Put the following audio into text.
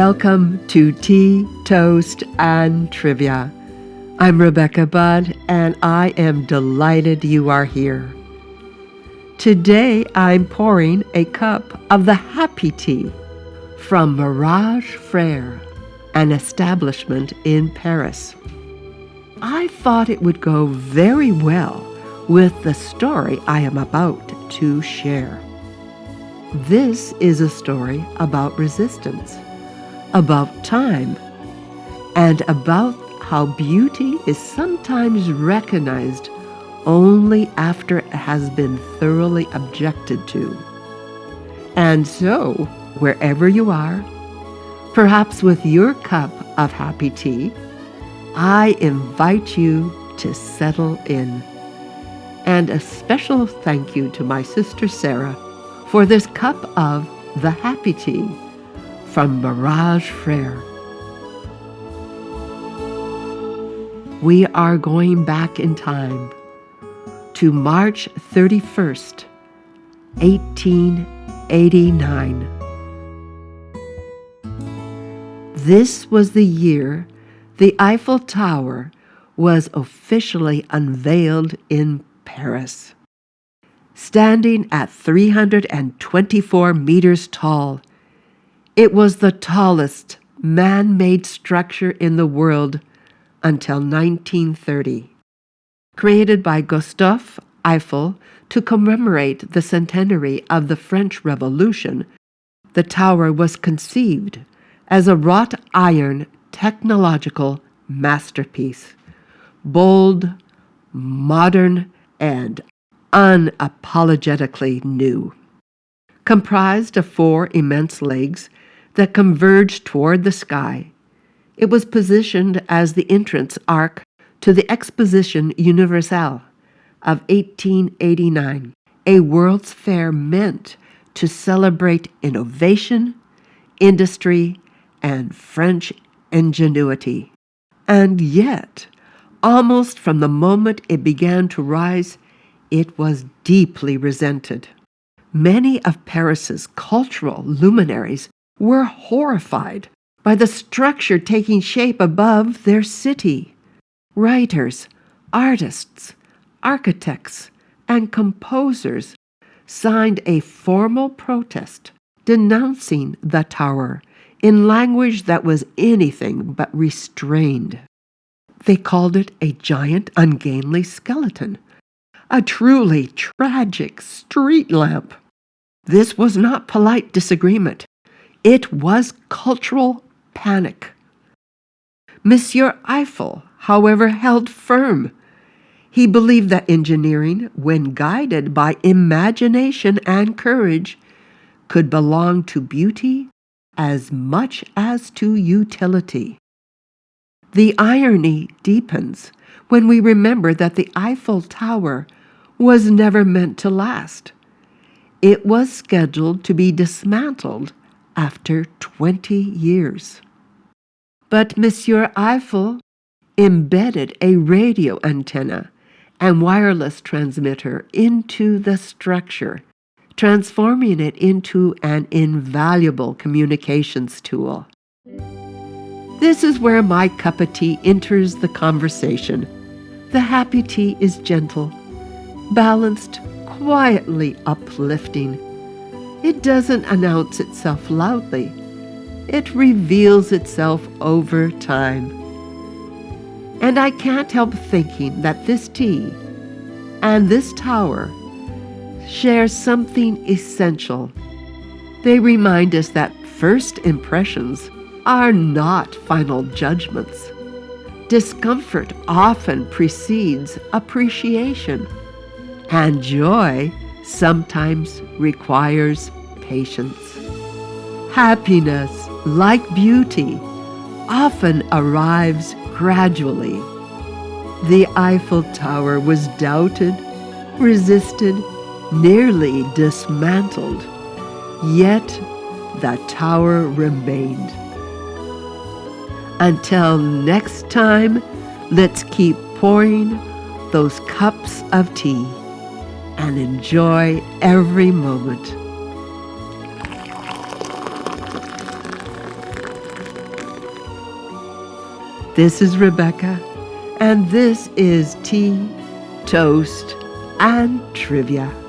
Welcome to Tea, Toast, and Trivia. I'm Rebecca Budd, and I am delighted you are here. Today, I'm pouring a cup of the Happy Tea from Mirage Frères, an establishment in Paris. I thought it would go very well with the story I am about to share. This is a story about resistance, about time, and about how beauty is sometimes recognized only after it has been thoroughly objected to. And so, wherever you are, perhaps with your cup of happy tea, I invite you to settle in. And a special thank you to my sister Sarah for this cup of the happy tea from Mirage Frères. We are going back in time to March 31st, 1889. This was the year the Eiffel Tower was officially unveiled in Paris. Standing at 324 meters tall, it was the tallest man-made structure in the world until 1930. Created by Gustave Eiffel to commemorate the centenary of the French Revolution, the tower was conceived as a wrought iron technological masterpiece, bold, modern, and unapologetically new. Comprised of 4 immense legs that converged toward the sky, it was positioned as the entrance arc to the Exposition Universelle of 1889, a World's Fair meant to celebrate innovation, industry, and French ingenuity. And yet, almost from the moment it began to rise, it was deeply resented. Many of Paris's cultural luminaries were horrified by the structure taking shape above their city. Writers, artists, architects, and composers signed a formal protest denouncing the tower in language that was anything but restrained. They called it a giant, ungainly skeleton, a truly tragic street lamp. This was not polite disagreement. It was cultural panic. Monsieur Eiffel, however, held firm. He believed that engineering, when guided by imagination and courage, could belong to beauty as much as to utility. The irony deepens when we remember that the Eiffel Tower was never meant to last. It was scheduled to be dismantled after 20 years. But Monsieur Eiffel embedded a radio antenna and wireless transmitter into the structure, transforming it into an invaluable communications tool. This is where my cup of tea enters the conversation. The happy tea is gentle, balanced, quietly uplifting. It doesn't announce itself loudly. It reveals itself over time. And I can't help thinking that this tea and this tower share something essential. They remind us that first impressions are not final judgments. Discomfort often precedes appreciation, and joy sometimes requires patience. Happiness, like beauty, often arrives gradually. The Eiffel Tower was doubted, resisted, nearly dismantled, yet the tower remained. Until next time, let's keep pouring those cups of tea and enjoy every moment. This is Rebecca, and this is Tea, Toast, and Trivia.